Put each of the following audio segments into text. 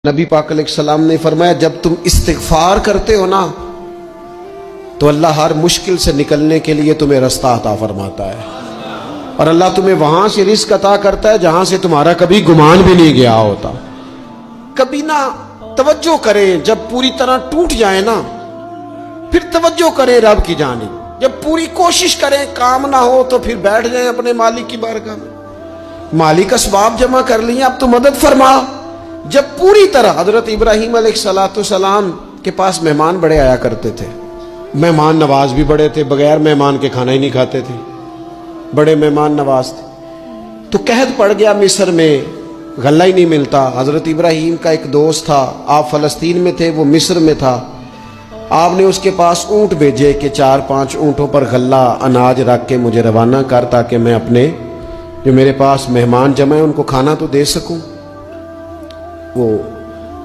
نبی پاک علیہ السلام نے فرمایا جب تم استغفار کرتے ہو نا تو اللہ ہر مشکل سے نکلنے کے لیے تمہیں رستہ عطا فرماتا ہے، اور اللہ تمہیں وہاں سے رزق عطا کرتا ہے جہاں سے تمہارا کبھی گمان بھی نہیں گیا ہوتا۔ کبھی نہ توجہ کریں، جب پوری طرح ٹوٹ جائیں نا پھر توجہ کریں رب کی جانب، جب پوری کوشش کریں کام نہ ہو تو پھر بیٹھ جائیں اپنے مالک کی بارگاہ میں، مالک اسباب جمع کر لیے اب تو مدد فرما۔ جب پوری طرح حضرت ابراہیم علیہ السلام کے پاس مہمان بڑے آیا کرتے تھے، مہمان نواز بھی بڑے تھے، بغیر مہمان کے کھانا ہی نہیں کھاتے تھے، بڑے مہمان نواز تھے۔ تو قحط پڑ گیا مصر میں، غلہ ہی نہیں ملتا۔ حضرت ابراہیم کا ایک دوست تھا، آپ فلسطین میں تھے، وہ مصر میں تھا۔ آپ نے اس کے پاس اونٹ بھیجے کہ 4-5 اونٹوں پر غلہ اناج رکھ کے مجھے روانہ کر تاکہ میں اپنے جو میرے پاس مہمان جمع ہیں ان کو کھانا تو دے سکوں۔ وہ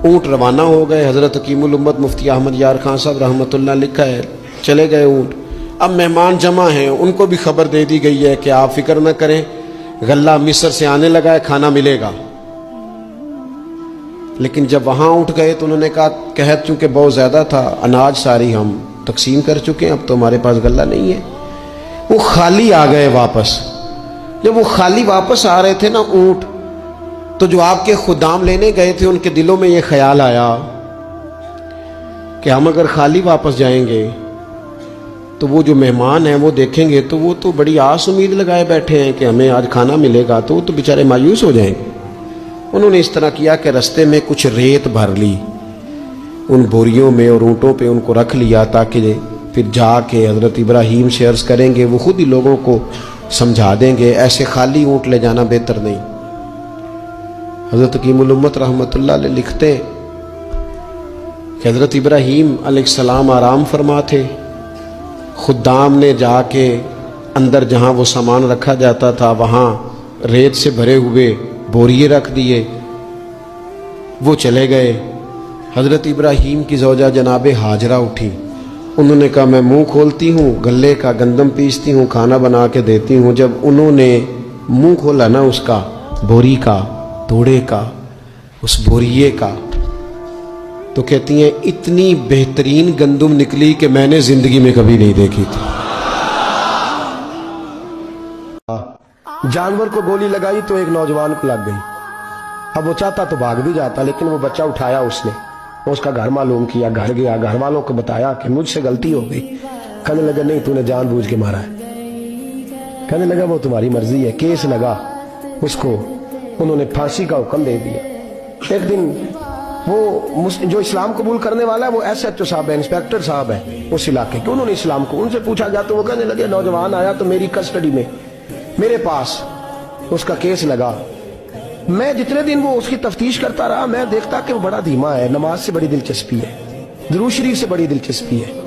اونٹ روانہ ہو گئے۔ حضرت حکیم الامت مفتی احمد یار خان صاحب رحمۃ اللہ لکھا ہے، چلے گئے اونٹ۔ اب مہمان جمع ہیں، ان کو بھی خبر دے دی گئی ہے کہ آپ فکر نہ کریں، غلہ مصر سے آنے لگا ہے، کھانا ملے گا۔ لیکن جب وہاں اٹھ گئے تو انہوں نے کہا قحط چونکہ بہت زیادہ تھا، اناج ساری ہم تقسیم کر چکے ہیں، اب تو ہمارے پاس غلہ نہیں ہے۔ وہ خالی آ گئے واپس۔ جب وہ خالی واپس آ رہے تھے نا اونٹ، تو جو آپ کے خدام لینے گئے تھے ان کے دلوں میں یہ خیال آیا کہ ہم اگر خالی واپس جائیں گے تو وہ جو مہمان ہیں وہ دیکھیں گے تو وہ تو بڑی آس امید لگائے بیٹھے ہیں کہ ہمیں آج کھانا ملے گا، تو وہ تو بیچارے مایوس ہو جائیں گے۔ انہوں نے اس طرح کیا کہ رستے میں کچھ ریت بھر لی ان بوریوں میں اور اونٹوں پہ ان کو رکھ لیا تاکہ پھر جا کے حضرت ابراہیم سے عرض کریں گے، وہ خود ہی لوگوں کو سمجھا دیں گے، ایسے خالی اونٹ لے جانا بہتر نہیں۔ حضرت حکیم الامت رحمۃ اللہ علیہ لکھتے کہ حضرت ابراہیم علیہ السلام آرام فرما تھے، خدام نے جا کے اندر جہاں وہ سامان رکھا جاتا تھا وہاں ریت سے بھرے ہوئے بوریے رکھ دیے، وہ چلے گئے۔ حضرت ابراہیم کی زوجہ جناب ہاجرہ اٹھی، انہوں نے کہا میں منہ کھولتی ہوں، گلے کا گندم پیستی ہوں، کھانا بنا کے دیتی ہوں۔ جب انہوں نے منہ کھولا نا اس کا، بوری کا، توڑے کا، اس بوریے کا، تو کہتی ہیں اتنی بہترین گندم نکلی کہ میں نے زندگی میں کبھی نہیں دیکھی تھی۔ جانور کو گولی لگائی تو ایک نوجوان کو لگ گئی، اب وہ چاہتا تو بھاگ بھی جاتا، لیکن وہ بچہ اٹھایا اس نے، اس کا گھر معلوم کیا، گھر گیا، گھر والوں کو بتایا کہ مجھ سے غلطی ہو گئی۔ کہنے لگا نہیں تو نے جان بوجھ کے مارا ہے۔ کہنے لگا وہ تمہاری مرضی ہے۔ کیس لگا، اس کو انہوں نے پھانسی کا حکم دے دیا۔ ایک دن وہ جو اسلام قبول کرنے والا ہے وہ ایس ایچ او صاحب ہے، انسپیکٹر صاحب ہے اس علاقے کے، انہوں نے اسلام کو ان سے پوچھا گیا تو وہ کہنے لگے نوجوان آیا تو میری کسٹڈی میں میرے پاس اس کا کیس لگا۔ میں جتنے دن وہ اس کی تفتیش کرتا رہا میں دیکھتا کہ وہ بڑا دھیما ہے، نماز سے بڑی دلچسپی ہے، درود شریف سے بڑی دلچسپی ہے،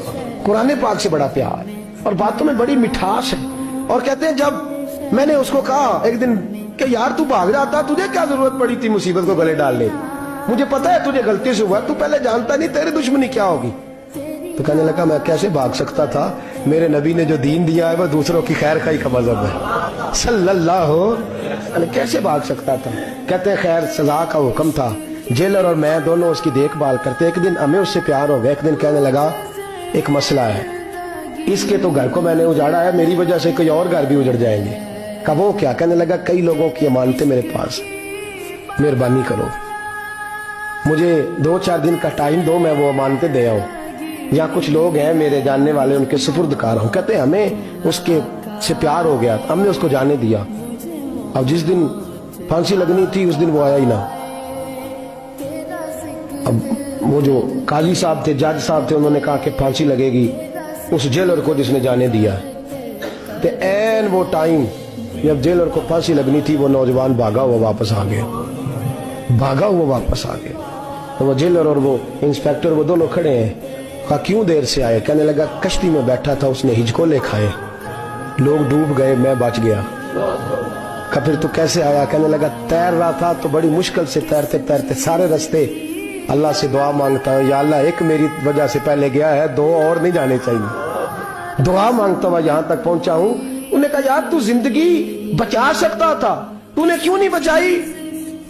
قرآن پاک سے بڑا پیار ہے، اور باتوں میں بڑی مٹھاس ہے۔ اور کہتے ہیں جب میں نے اس کو کہا ایک دن کہ یار تو بھاگ جاتا، تجھے کیا ضرورت پڑی تھی مصیبت کو گلے ڈالنے، مجھے پتا ہے تجھے غلطی سے ہوا، تو پہلے جانتا نہیں تیری دشمنی کیا ہوگی۔ تو کہنے لگا میں کیسے بھاگ سکتا تھا، میرے نبی نے جو دین دیا ہے وہ دوسروں کی خیر خواہی کا مذہب ہے صلی اللہ علیہ، کیسے بھاگ سکتا تھا۔ کہتے ہیں خیر سزا کا حکم تھا، جیلر اور میں دونوں اس کی دیکھ بھال کرتے۔ ایک دن ہمیں اس سے پیار ہو گیا، ایک دن کہنے لگا ایک مسئلہ ہے، اس کے تو گھر کو میں نے اجاڑا ہے، میری وجہ سے کوئی اور گھر بھی اجڑ جائیں گے۔ کہا وہ کیا؟ کہنے لگا کئی لوگوں کی امانتیں میرے پاس، مہربانی کرو مجھے 2-4 دن کا ٹائم دو، میں وہ امانتیں دے آؤں، یا کچھ لوگ ہیں میرے جاننے والے ان کے سپرد کار ہوں۔ کہتے ہیں ہمیں اس کے سے پیار ہو گیا، ہم نے اس کو جانے دیا۔ اب جس دن پھانسی لگنی تھی اس دن وہ آیا ہی نہ۔ اب وہ جو قاضی صاحب تھے، جج صاحب تھے، انہوں نے کہا کہ پھانسی لگے گی اس جیلر کو جس نے جانے دیا۔ تو این وہ ٹائم جب جیلر کو پھانسی لگنی تھی وہ نوجوان بھاگا ہوا واپس آ گیا، بھاگا ہوا واپس آ گیا۔ تو وہ جیلر اور وہ انسپیکٹر وہ دونوں کھڑے ہیں۔ کہا کیوں دیر سے آئے؟ کہنے لگا کشتی میں بیٹھا تھا، اس نے ہجکولے کھائے، لوگ ڈوب گئے، میں بچ گیا۔ کہا پھر تو کیسے آیا؟ کہنے لگا تیر رہا تھا تو بڑی مشکل سے تیرتے تیرتے سارے رستے اللہ سے دعا مانگتا ہوں، یا اللہ ایک میری وجہ سے پہلے گیا ہے، 2 اور نہیں جانے چاہیے، دعا مانگتا ہوا یہاں تک پہنچا ہوں۔ انہوں نے کہا یار تو زندگی بچا سکتا تھا، تو نے کیوں نہیں بچائی؟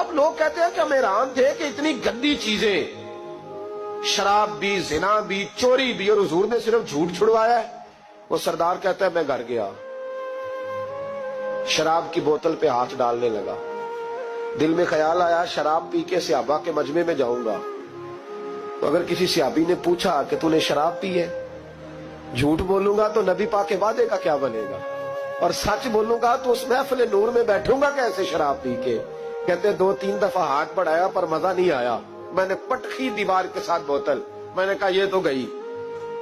اب لوگ کہتے ہیں کہ ہم حیران تھے کہ اتنی گندی چیزیں، شراب بھی، زنا بھی، چوری بھی، اور حضور نے صرف جھوٹ چھڑوایا ہے۔ وہ سردار کہتا ہے میں گھر گیا، شراب کی بوتل پہ ہاتھ ڈالنے لگا، دل میں خیال آیا شراب پی کے صحابہ کے مجمع میں جاؤں گا تو اگر کسی صحابی نے پوچھا کہ تو نے شراب پی ہے، جھوٹ بولوں گا تو نبی پاک کے وعدے کا کیا بنے گا، اور سچ بولوں گا تو اس محفل نور میں بیٹھوں گا کیسے شراب پی کے؟ کہتے 2-3 دفعہ ہاتھ بڑھایا پر مزہ نہیں آیا، میں نے پٹخی دیوار کے ساتھ بوتل، میں نے کہا یہ تو گئی،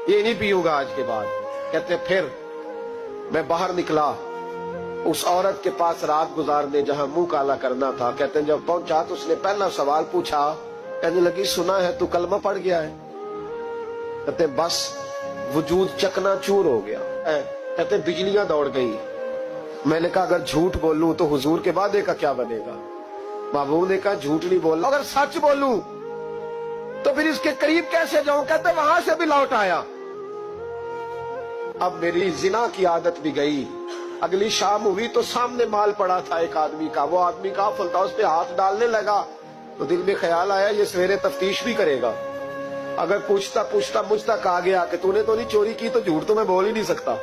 یہ نہیں پیوں گا آج کے بعد۔ کہتے پھر میں باہر نکلا اس عورت کے پاس رات گزارنے جہاں منہ کالا کرنا تھا۔ کہتے ہیں جب پہنچا تو اس نے پہلا سوال پوچھا، کہنے لگی سنا ہے تو کلمہ پڑھ گیا ہے؟ کہتے بس وجود چکنا چور ہو گیا۔ کہتے بجلیاں دوڑ گئی۔ میں نے کہا اگر جھوٹ بولوں تو حضور کے وعدے کا کیا بنے گا؟ محبوب نے کہا جھوٹ نہیں بولنا، اگر سچ بولوں تو پھر اس کے قریب کیسے جاؤں؟ کہتے وہاں سے بھی لوٹ آیا۔ اب میری زنا کی عادت بھی گئی۔ اگلی شام ہوئی تو سامنے مال پڑا تھا ایک آدمی کا، وہ آدمی غافل تھا، اس پہ ہاتھ ڈالنے لگا تو دل میں خیال آیا یہ سویرے تفتیش بھی کرے گا، اگر پوچھتا پوچھتا مجھ تک آ گیا کہ تو نے تو نہیں چوری کی تو جھوٹ تو میں بول ہی نہیں سکتا،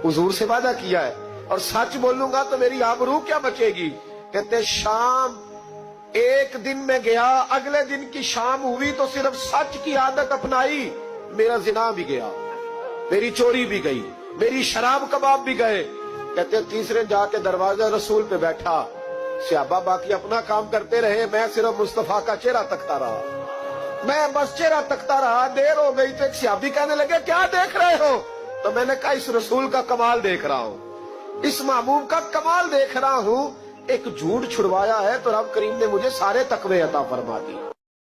حضور سے وعدہ کیا ہے، اور سچ بولوں گا تو میری آبرو کیا بچے گی۔ کہتے شام ایک دن میں گیا، اگلے دن کی شام ہوئی تو صرف سچ کی عادت اپنائی، میرا زنا بھی گیا، میری چوری بھی گئی، میری شراب کباب بھی گئے۔ کہتے تیسرے جا کے دروازہ رسول پہ بیٹھا، صحابہ باقی اپنا کام کرتے رہے، میں صرف مصطفیٰ کا چہرہ تکتا رہا، میں بس چہرہ تکتا رہا۔ دیر ہو گئی تو ایک صحابی کہنے لگے کیا دیکھ رہے ہو؟ تو میں نے کہا اس رسول کا کمال دیکھ رہا ہوں، اس محبوب کا کمال دیکھ رہا ہوں، ایک جھوٹ چھڑوایا ہے تو رب کریم نے مجھے سارے تقوی عطا فرما دی۔